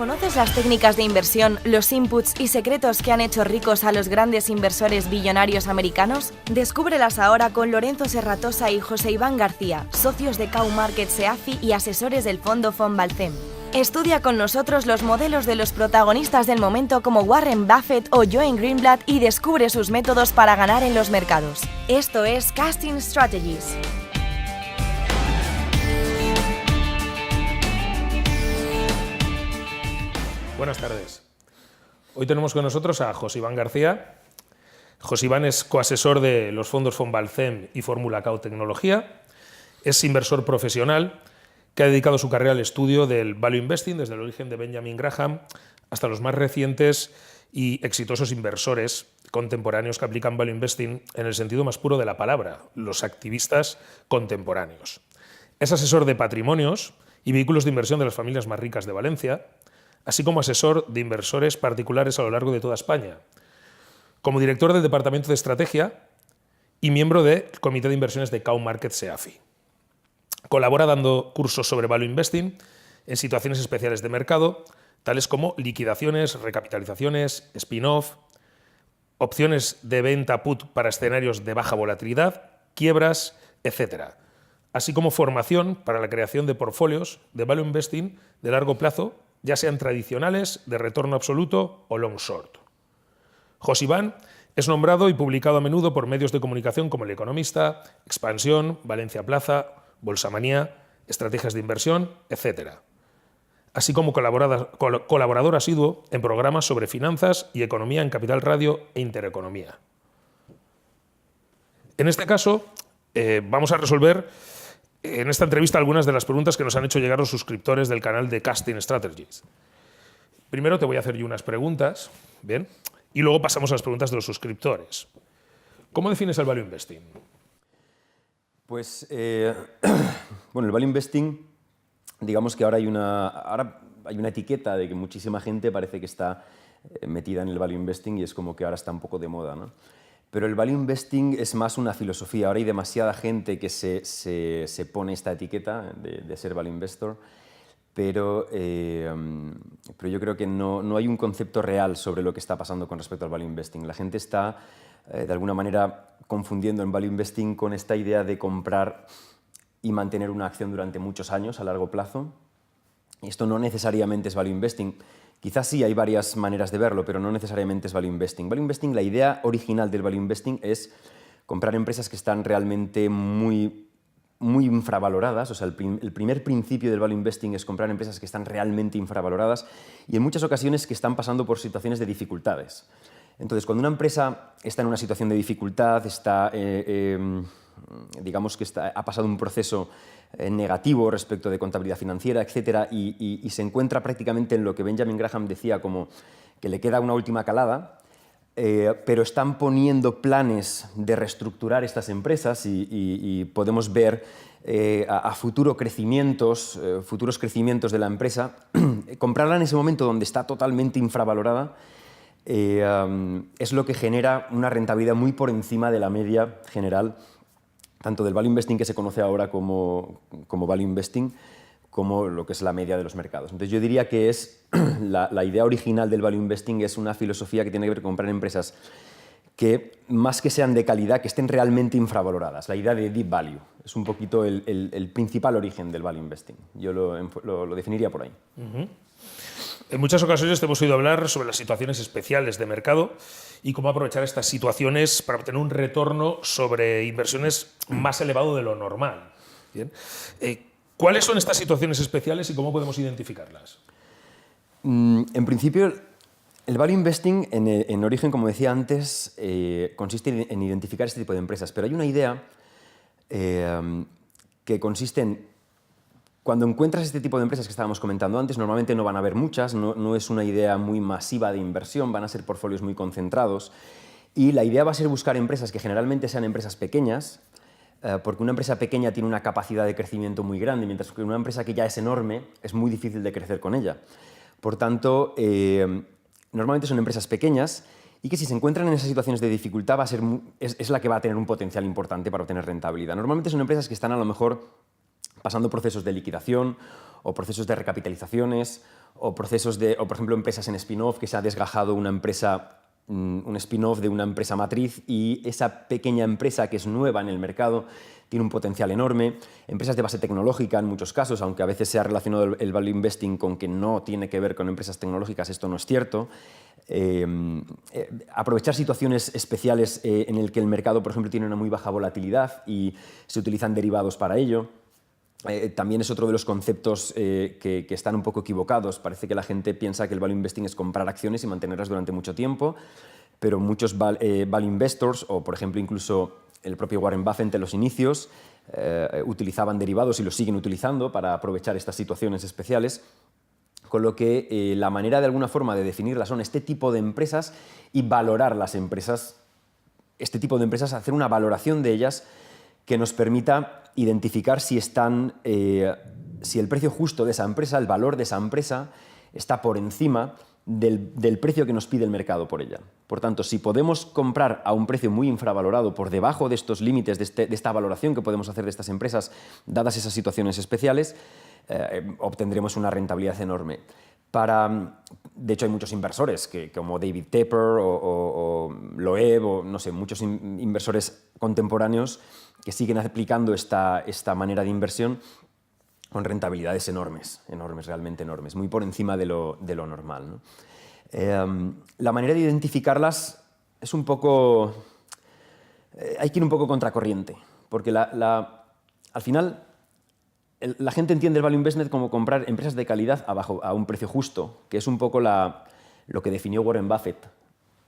¿Conoces las técnicas de inversión, los inputs y secretos que han hecho ricos a los grandes inversores billonarios americanos? Descúbrelas ahora con Lorenzo Serratosa y José Iván García, socios de Cow Markets EAFI y asesores del fondo Fonvalcem. Estudia con nosotros los modelos de los protagonistas del momento como Warren Buffett o Joan Greenblatt y descubre sus métodos para ganar en los mercados. Esto es Casting Strategies. Buenas tardes. Hoy tenemos con nosotros a José Iván García. José Iván es coasesor de los fondos Fonvalcem y Fórmula Cow Tecnología. Es inversor profesional que ha dedicado su carrera al estudio del value investing desde el origen de Benjamin Graham hasta los más recientes y exitosos inversores contemporáneos que aplican value investing en el sentido más puro de la palabra, los activistas contemporáneos. Es asesor de patrimonios y vehículos de inversión de las familias más ricas de Valencia, así como asesor de inversores particulares a lo largo de toda España, como director del Departamento de Estrategia y miembro del Comité de Inversiones de Cow Markets EAFI. Colabora dando cursos sobre value investing en situaciones especiales de mercado, tales como liquidaciones, recapitalizaciones, spin-off, opciones de venta put para escenarios de baja volatilidad, quiebras, etc., así como formación para la creación de portfolios de value investing de largo plazo, ya sean tradicionales, de retorno absoluto o long short. José Iván es nombrado y publicado a menudo por medios de comunicación como El Economista, Expansión, Valencia Plaza, Bolsamanía, Estrategias de Inversión, etc., así como colaborador asiduo en programas sobre finanzas y economía en Capital Radio e Intereconomía. En este caso, vamos a resolver en esta entrevista algunas de las preguntas que nos han hecho llegar los suscriptores del canal de Casting Strategies. Primero te voy a hacer yo unas preguntas, ¿bien? Y luego pasamos a las preguntas de los suscriptores. ¿Cómo defines el value investing? Pues, bueno, el value investing, digamos que ahora hay una etiqueta de que muchísima gente parece que está metida en el value investing y es como que ahora está un poco de moda, ¿no? Pero el value investing es más una filosofía. Ahora hay demasiada gente que se pone esta etiqueta de ser value investor, pero yo creo que no hay un concepto real sobre lo que está pasando con respecto al value investing. La gente está, de alguna manera, confundiendo el value investing con esta idea de comprar y mantener una acción durante muchos años a largo plazo. Y esto no necesariamente es value investing. Quizás sí hay varias maneras de verlo, pero no necesariamente es value investing. Value investing, la idea original del value investing es comprar empresas que están realmente muy infravaloradas. O sea, el primer principio del value investing es comprar empresas que están realmente infravaloradas y en muchas ocasiones que están pasando por situaciones de dificultades. Entonces, cuando una empresa está en una situación de dificultad, digamos que ha pasado un proceso negativo respecto de contabilidad financiera, etcétera, y se encuentra prácticamente en lo que Benjamin Graham decía como que le queda una última calada, pero están poniendo planes de reestructurar estas empresas y podemos ver a futuros crecimientos de la empresa. Comprarla en ese momento donde está totalmente infravalorada es lo que genera una rentabilidad muy por encima de la media general, tanto del value investing que se conoce ahora como value investing, como lo que es la media de los mercados. Entonces yo diría que la idea original del value investing es una filosofía que tiene que ver con comprar empresas que, más que sean de calidad, que estén realmente infravaloradas. La idea de deep value es un poquito el principal origen del value investing. Yo lo definiría por ahí. En muchas ocasiones te hemos oído hablar sobre las situaciones especiales de mercado y cómo aprovechar estas situaciones para obtener un retorno sobre inversiones más elevado de lo normal. Bien. ¿Cuáles son estas situaciones especiales y cómo podemos identificarlas? En principio, el value investing, en origen, como decía antes, consiste en identificar este tipo de empresas. Pero hay una idea que consiste en, cuando encuentras este tipo de empresas que estábamos comentando antes, normalmente no van a haber muchas, no es una idea muy masiva de inversión, van a ser portfolios muy concentrados. Y la idea va a ser buscar empresas que generalmente sean empresas pequeñas, porque una empresa pequeña tiene una capacidad de crecimiento muy grande, mientras que una empresa que ya es enorme es muy difícil de crecer con ella. Por tanto, normalmente son empresas pequeñas y que si se encuentran en esas situaciones de dificultad es la que va a tener un potencial importante para obtener rentabilidad. Normalmente son empresas que están a lo mejor pasando procesos de liquidación o procesos de recapitalizaciones o procesos de, o por ejemplo, empresas en spin-off, que se ha desgajado una empresa, un spin-off de una empresa matriz y esa pequeña empresa que es nueva en el mercado tiene un potencial enorme. Empresas de base tecnológica en muchos casos, aunque a veces se ha relacionado el value investing con que no tiene que ver con empresas tecnológicas, esto no es cierto. Aprovechar situaciones especiales en el que el mercado, por ejemplo, tiene una muy baja volatilidad y se utilizan derivados para ello. También es otro de los conceptos que están un poco equivocados. Parece que la gente piensa que el value investing es comprar acciones y mantenerlas durante mucho tiempo, pero muchos value investors, o por ejemplo incluso el propio Warren Buffett en los inicios, utilizaban derivados y los siguen utilizando para aprovechar estas situaciones especiales. Con lo que la manera de alguna forma de definirlas son este tipo de empresas y valorar las empresas, este tipo de empresas, hacer una valoración de ellas que nos permita identificar si el precio justo de esa empresa, el valor de esa empresa, está por encima del precio que nos pide el mercado por ella. Por tanto, si podemos comprar a un precio muy infravalorado por debajo de estos límites, de esta valoración que podemos hacer de estas empresas, dadas esas situaciones especiales, obtendremos una rentabilidad enorme. De hecho, hay muchos inversores, como David Tepper o Loeb, o no sé, muchos inversores contemporáneos que siguen aplicando esta manera de inversión con rentabilidades enormes, realmente enormes, muy por encima de lo normal, ¿no? La manera de identificarlas es un poco... hay que ir un poco contracorriente, porque al final la gente entiende el value investment como comprar empresas de calidad a un precio justo, que es un poco lo que definió Warren Buffett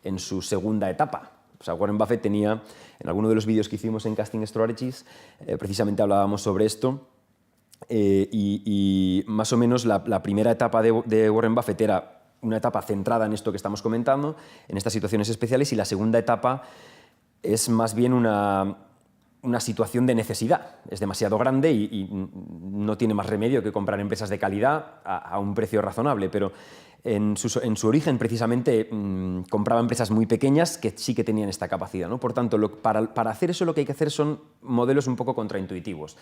en su segunda etapa. O sea, Warren Buffett tenía, en alguno de los vídeos que hicimos en Casting Strategies, precisamente hablábamos sobre esto, y más o menos la primera etapa de Warren Buffett era una etapa centrada en esto que estamos comentando, en estas situaciones especiales, y la segunda etapa es más bien una situación de necesidad. Es demasiado grande y no tiene más remedio que comprar empresas de calidad a un precio razonable, pero en su origen precisamente compraba empresas muy pequeñas que sí que tenían esta capacidad, ¿no? Por tanto, para hacer eso lo que hay que hacer son modelos un poco contraintuitivos.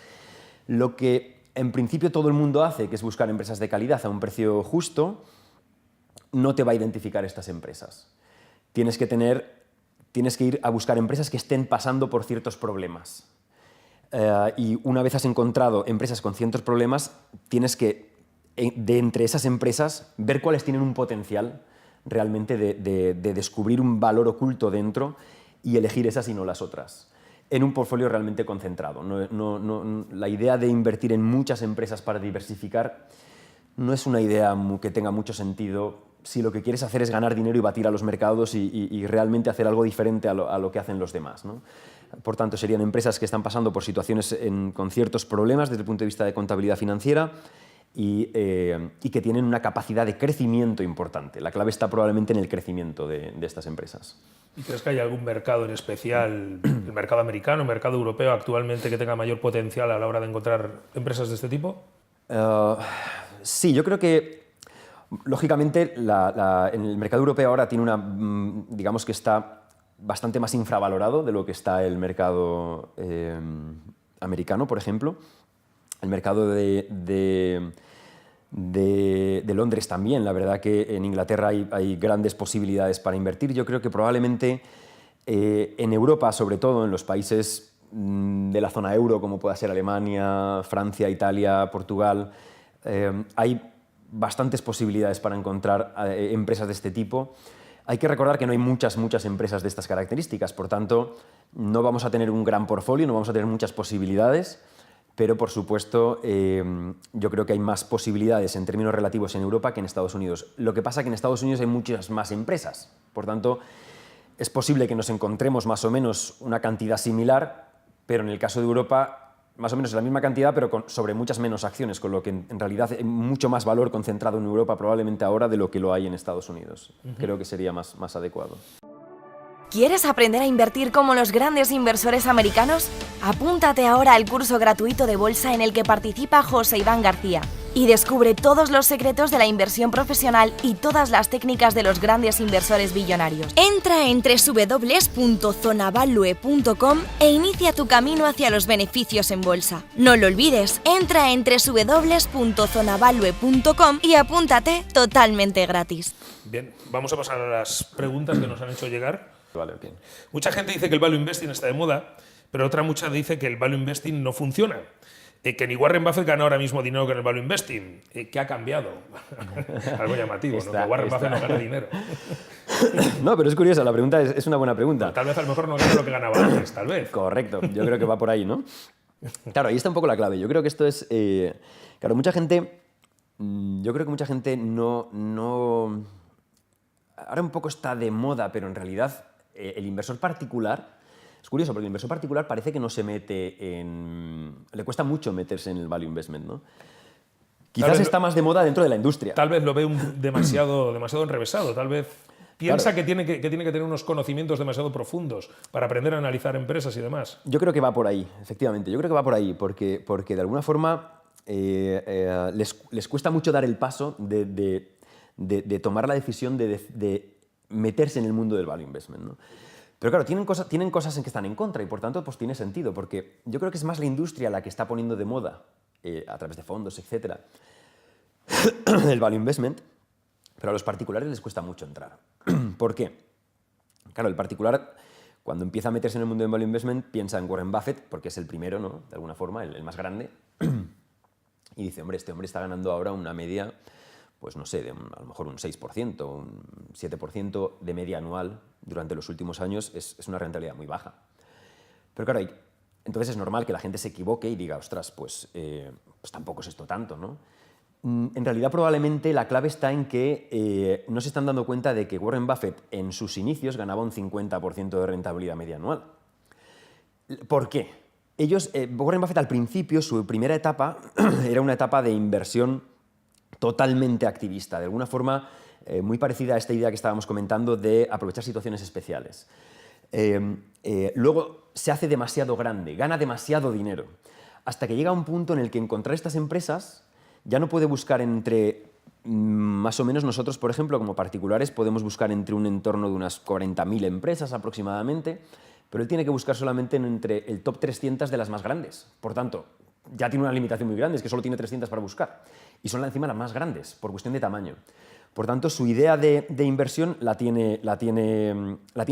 Lo que en principio todo el mundo hace, que es buscar empresas de calidad a un precio justo, no te va a identificar estas empresas. Tienes que ir a buscar empresas que estén pasando por ciertos problemas. Y una vez has encontrado empresas con ciertos problemas, tienes que, de entre esas empresas, ver cuáles tienen un potencial realmente de descubrir un valor oculto dentro y elegir esas y no las otras, en un portfolio realmente concentrado. La idea de invertir en muchas empresas para diversificar no es una idea que tenga mucho sentido si lo que quieres hacer es ganar dinero y batir a los mercados y realmente hacer algo diferente a lo que hacen los demás, ¿no? Por tanto, serían empresas que están pasando por situaciones con ciertos problemas desde el punto de vista de contabilidad financiera y que tienen una capacidad de crecimiento importante. La clave está probablemente en el crecimiento de estas empresas. ¿Y crees que hay algún mercado en especial, el mercado americano, el mercado europeo actualmente, que tenga mayor potencial a la hora de encontrar empresas de este tipo? Sí, yo creo que lógicamente en el mercado europeo ahora tiene digamos que está bastante más infravalorado de lo que está el mercado americano, por ejemplo. El mercado de Londres también. La verdad que en Inglaterra hay grandes posibilidades para invertir. Yo creo que probablemente en Europa, sobre todo en los países de la zona euro, como pueda ser Alemania, Francia, Italia, Portugal, hay bastantes posibilidades para encontrar empresas de este tipo. Hay que recordar que no hay muchas empresas de estas características, por tanto, no vamos a tener un gran portfolio, no vamos a tener muchas posibilidades, pero por supuesto yo creo que hay más posibilidades en términos relativos en Europa que en Estados Unidos. Lo que pasa es que en Estados Unidos hay muchas más empresas, por tanto, es posible que nos encontremos más o menos una cantidad similar, pero en el caso de Europa más o menos la misma cantidad, pero sobre muchas menos acciones, con lo que en realidad hay mucho más valor concentrado en Europa probablemente ahora de lo que lo hay en Estados Unidos. Creo que sería más adecuado. ¿Quieres aprender a invertir como los grandes inversores americanos? Apúntate ahora al curso gratuito de bolsa en el que participa José Iván García. Y descubre todos los secretos de la inversión profesional y todas las técnicas de los grandes inversores billonarios. Entra en www.zonavalue.com e inicia tu camino hacia los beneficios en bolsa. No lo olvides, entra en www.zonavalue.com y apúntate totalmente gratis. Bien, vamos a pasar a las preguntas que nos han hecho llegar. Vale, bien. Mucha gente dice que el value investing está de moda, pero otra mucha dice que el value investing no funciona. Que ni Warren Buffett gana ahora mismo dinero con el value investing. ¿Qué ha cambiado? Algo llamativo, ¿no? Que Warren Buffett no gana dinero. No, pero es curiosa, la pregunta es una buena pregunta. Pero tal vez a lo mejor no gana lo que ganaba antes, tal vez. Correcto, yo creo que va por ahí, ¿no? Claro, ahí está un poco la clave. Yo creo que esto es... claro, mucha gente... Yo creo que mucha gente no... Ahora un poco está de moda, pero en realidad el inversor particular... Es curioso, porque el inversor particular parece que no se mete en... Le cuesta mucho meterse en el value investment, ¿no? Quizás está más de moda dentro de la industria. Tal vez lo ve demasiado enrevesado, tal vez piensa que tiene que tener unos conocimientos demasiado profundos para aprender a analizar empresas y demás. Yo creo que va por ahí, efectivamente. Yo creo que va por ahí, porque de alguna forma les cuesta mucho dar el paso de tomar la decisión de meterse en el mundo del value investment, ¿no? Pero claro, tienen cosas en que están en contra y por tanto pues tiene sentido, porque yo creo que es más la industria la que está poniendo de moda, a través de fondos, etcétera, el value investment, pero a los particulares les cuesta mucho entrar. ¿Por qué? Claro, el particular, cuando empieza a meterse en el mundo del value investment, piensa en Warren Buffett, porque es el primero, ¿no? De alguna forma, el más grande, y dice, hombre, este hombre está ganando ahora una media, pues no sé, a lo mejor un 6%, un 7% de media anual durante los últimos años es una rentabilidad muy baja. Pero claro, entonces es normal que la gente se equivoque y diga, ostras, pues tampoco es esto tanto, ¿no? En realidad probablemente la clave está en que no se están dando cuenta de que Warren Buffett en sus inicios ganaba un 50% de rentabilidad media anual. ¿Por qué? Warren Buffett al principio, su primera etapa, era una etapa de inversión totalmente activista, de alguna forma muy parecida a esta idea que estábamos comentando de aprovechar situaciones especiales. Luego se hace demasiado grande, gana demasiado dinero, hasta que llega un punto en el que encontrar estas empresas ya no puede buscar entre, más o menos nosotros, por ejemplo, como particulares, podemos buscar entre un entorno de unas 40.000 empresas aproximadamente, pero él tiene que buscar solamente entre el top 300 de las más grandes. Por tanto, ya tiene una limitación muy grande, es que solo tiene 300 para buscar. Y son encima las más grandes, por cuestión de tamaño. Por tanto, su idea de inversión la tiene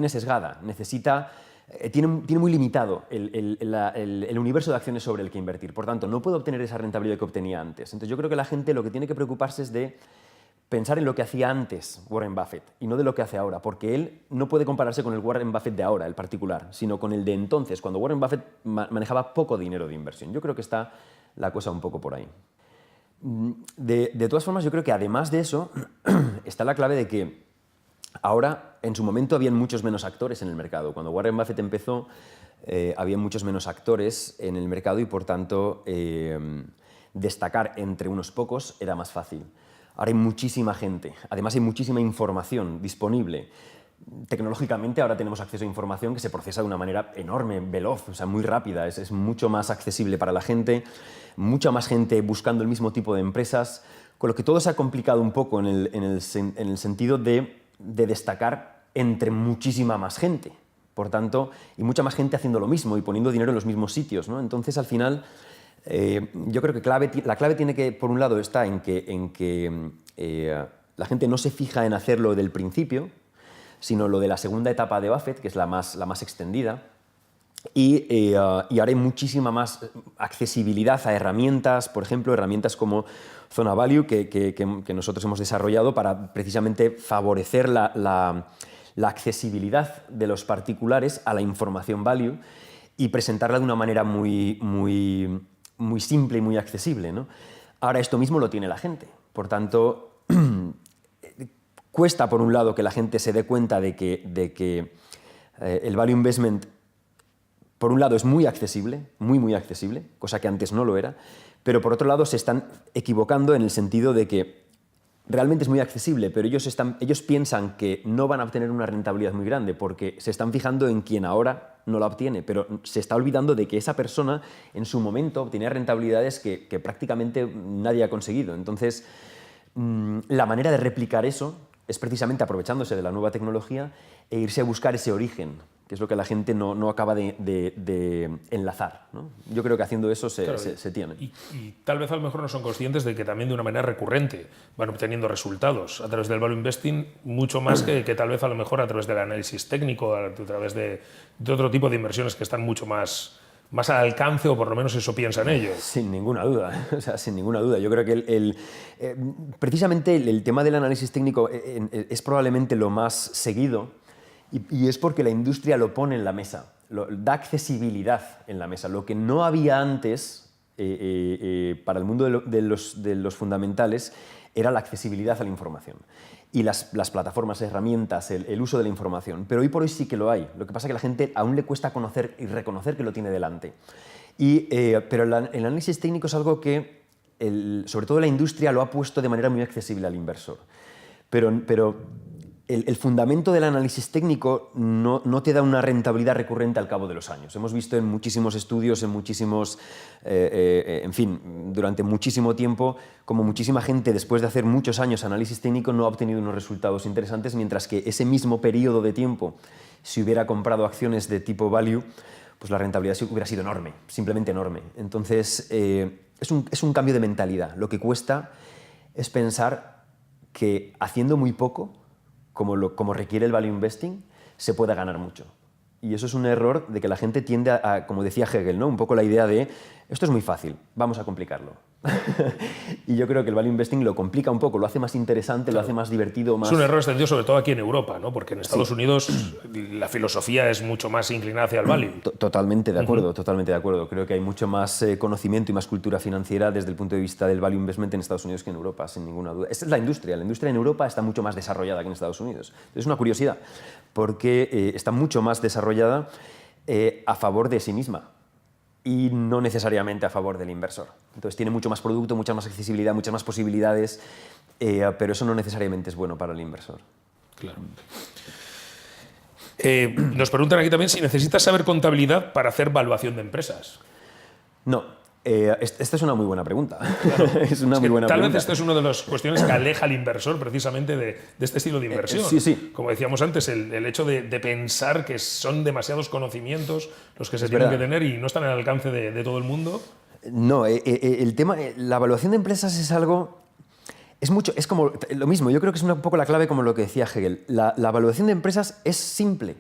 sesgada. Tiene muy limitado el universo de acciones sobre el que invertir. Por tanto, no puede obtener esa rentabilidad que obtenía antes. Entonces, yo creo que la gente lo que tiene que preocuparse es de pensar en lo que hacía antes Warren Buffett y no de lo que hace ahora, porque él no puede compararse con el Warren Buffett de ahora, el particular, sino con el de entonces, cuando Warren Buffett manejaba poco dinero de inversión. Yo creo que está la cosa un poco por ahí. De todas formas, yo creo que además de eso está la clave de que ahora, en su momento, habían muchos menos actores en el mercado. Cuando Warren Buffett empezó, había muchos menos actores en el mercado y, por tanto, destacar entre unos pocos era más fácil. Ahora hay muchísima gente, además hay muchísima información disponible. Tecnológicamente ahora tenemos acceso a información que se procesa de una manera enorme, veloz, o sea, muy rápida, es mucho más accesible para la gente, mucha más gente buscando el mismo tipo de empresas, con lo que todo se ha complicado un poco en el sentido de destacar entre muchísima más gente, por tanto, y mucha más gente haciendo lo mismo y poniendo dinero en los mismos sitios, ¿no? Entonces, al final, yo creo que la clave tiene que, por un lado, está en que la gente no se fija en hacerlo del principio, sino lo de la segunda etapa de Buffett, que es la más extendida, y ahora hay muchísima más accesibilidad a herramientas, por ejemplo, herramientas como Zona Value, que nosotros hemos desarrollado para precisamente favorecer la accesibilidad de los particulares a la información value y presentarla de una manera muy simple y muy accesible, ¿no? Ahora, esto mismo lo tiene la gente, por tanto, cuesta, por un lado, que la gente se dé cuenta de que el value investment, por un lado, es muy accesible, muy accesible, cosa que antes no lo era, pero por otro lado se están equivocando en el sentido de que realmente es muy accesible, pero ellos piensan que no van a obtener una rentabilidad muy grande porque se están fijando en quien ahora no la obtiene, pero se está olvidando de que esa persona en su momento obtenía rentabilidades que prácticamente nadie ha conseguido. Entonces, la manera de replicar eso es precisamente aprovechándose de la nueva tecnología e irse a buscar ese origen, que es lo que la gente no acaba de enlazar, ¿no? Yo creo que haciendo eso se tiene. Y tal vez a lo mejor no son conscientes de que también de una manera recurrente van obteniendo resultados a través del value investing mucho más que tal vez a lo mejor a través del análisis técnico, a través de otro tipo de inversiones que están mucho más al alcance, o por lo menos eso piensan ellos. Sin ninguna duda, o sea, sin ninguna duda. Yo creo que precisamente el tema del análisis técnico es probablemente lo más seguido, y es porque la industria lo pone en la mesa, da accesibilidad en la mesa. Lo que no había antes para el mundo de los fundamentales era la accesibilidad a la información y las plataformas, herramientas, el uso de la información. Pero hoy por hoy sí que lo hay. Lo que pasa es que a la gente aún le cuesta conocer y reconocer que lo tiene delante. Pero el análisis técnico es algo que, sobre todo la industria, lo ha puesto de manera muy accesible al inversor. Pero el fundamento del análisis técnico no te da una rentabilidad recurrente al cabo de los años. Hemos visto en muchísimos estudios, en fin, durante muchísimo tiempo, como muchísima gente, después de hacer muchos años análisis técnico, no ha obtenido unos resultados interesantes, mientras que ese mismo periodo de tiempo, si hubiera comprado acciones de tipo value, pues la rentabilidad hubiera sido enorme, simplemente enorme. Entonces, es un cambio de mentalidad. Lo que cuesta es pensar que haciendo muy poco, como requiere el value investing, se pueda ganar mucho. Y eso es un error de que la gente tiende a, como decía Hegel, ¿no? Un poco la idea de, esto es muy fácil, vamos a complicarlo. Y yo creo que el value investing lo complica un poco, lo hace más interesante, claro, lo hace más divertido. Más... Es un error extendido sobre todo aquí en Europa, ¿no? Porque en Estados Unidos la filosofía es mucho más inclinada hacia el value. Totalmente de acuerdo, totalmente de acuerdo. Creo que hay mucho más conocimiento y más cultura financiera desde el punto de vista del value investment en Estados Unidos que en Europa, sin ninguna duda. Esta es la industria en Europa está mucho más desarrollada que en Estados Unidos. Es una curiosidad, porque está mucho más desarrollada a favor de sí misma y no necesariamente a favor del inversor. Entonces tiene mucho más producto, mucha más accesibilidad, muchas más posibilidades, pero eso no necesariamente es bueno para el inversor. Claro. Nos preguntan aquí también si necesitas saber contabilidad para hacer valuación de empresas. No. Esta es una muy buena pregunta. Claro. Es una muy buena tal pregunta. Vez esta es una de las cuestiones que aleja al inversor precisamente de este estilo de inversión. Sí. Como decíamos antes, el hecho de pensar que son demasiados conocimientos los que se tienen que tener y no están al alcance de todo el mundo. No, el tema, la evaluación de empresas es algo... Es como lo mismo, yo creo que es un poco la clave como lo que decía Hegel. La evaluación de empresas es simple,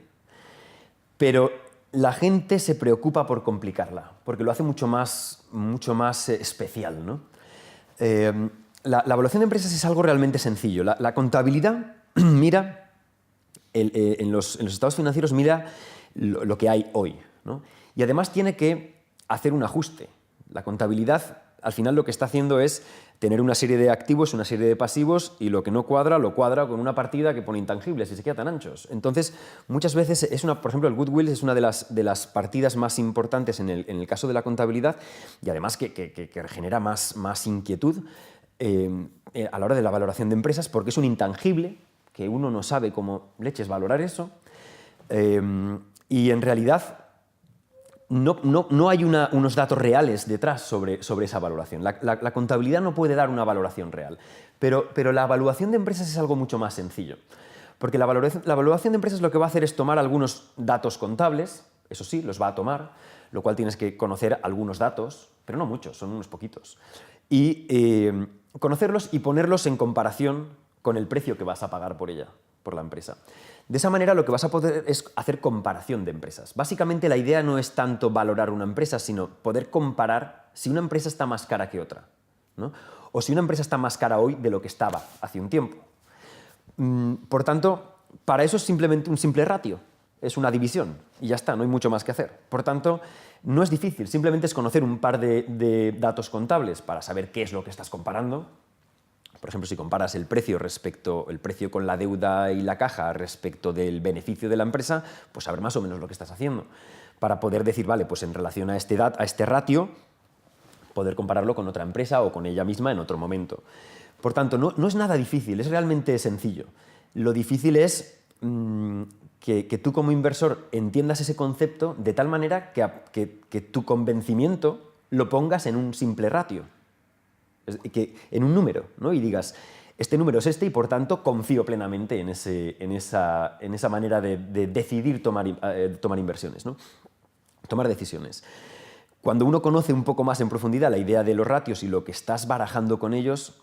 pero la gente se preocupa por complicarla, porque lo hace mucho más especial, ¿no? La evaluación de empresas es algo realmente sencillo. La contabilidad mira, en los estados financieros mira lo que hay hoy, ¿no? Y además tiene que hacer un ajuste. La contabilidad, al final, lo que está haciendo es tener una serie de activos, una serie de pasivos, y lo que no cuadra, lo cuadra con una partida que pone intangibles y se queda tan anchos. Entonces, muchas veces, por ejemplo, el goodwill es una de las partidas más importantes en el caso de la contabilidad, y además que genera más inquietud a la hora de la valoración de empresas, porque es un intangible que uno no sabe cómo leches valorar eso, y en realidad no hay unos datos reales detrás sobre esa valoración. La contabilidad no puede dar una valoración real, pero la evaluación de empresas es algo mucho más sencillo. Porque la evaluación de empresas lo que va a hacer es tomar algunos datos contables, eso sí, los va a tomar, lo cual tienes que conocer algunos datos, pero no muchos, son unos poquitos. Y conocerlos y ponerlos en comparación con el precio que vas a pagar por la empresa. De esa manera lo que vas a poder es hacer comparación de empresas. Básicamente la idea no es tanto valorar una empresa, sino poder comparar si una empresa está más cara que otra, ¿no? O si una empresa está más cara hoy de lo que estaba hace un tiempo. Por tanto, para eso es simplemente un simple ratio, es una división y ya está, no hay mucho más que hacer. Por tanto, no es difícil, simplemente es conocer un par de datos contables para saber qué es lo que estás comparando. Por ejemplo, si comparas el precio con la deuda y la caja respecto del beneficio de la empresa, pues saber más o menos lo que estás haciendo. Para poder decir, vale, pues en relación a este ratio, poder compararlo con otra empresa o con ella misma en otro momento. Por tanto, no es nada difícil, es realmente sencillo. Lo difícil es que tú como inversor entiendas ese concepto de tal manera que tu convencimiento lo pongas en un simple ratio, en un número, ¿no? Y digas, este número es este y por tanto confío plenamente en esa manera de decidir tomar inversiones, ¿no? Tomar decisiones. Cuando uno conoce un poco más en profundidad la idea de los ratios y lo que estás barajando con ellos,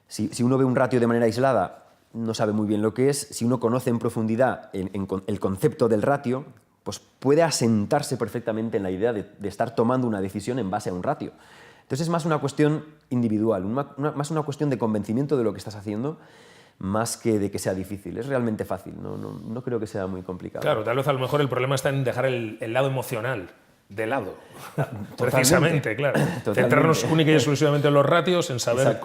si uno ve un ratio de manera aislada, no sabe muy bien lo que es. Si uno conoce en profundidad el concepto del ratio, pues puede asentarse perfectamente en la idea de estar tomando una decisión en base a un ratio. Entonces es más una cuestión individual, más una cuestión de convencimiento de lo que estás haciendo, más que de que sea difícil. Es realmente fácil, no creo que sea muy complicado. Claro, tal vez a lo mejor el problema está en dejar el lado emocional de lado. Precisamente, claro. Totalmente. Centrarnos única y exclusivamente en los ratios, en saber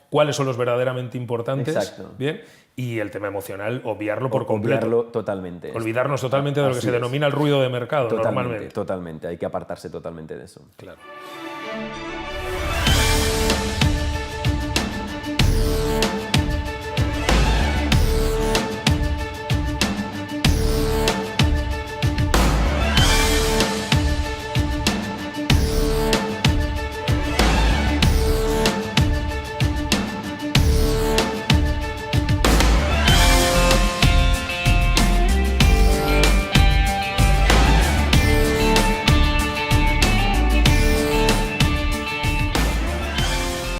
cuáles son los verdaderamente importantes. Exacto. Bien, y el tema emocional, obviarlo por completo. Obviarlo totalmente. Olvidarnos totalmente de lo que se denomina el ruido de mercado, normalmente. Totalmente, hay que apartarse totalmente de eso. Claro.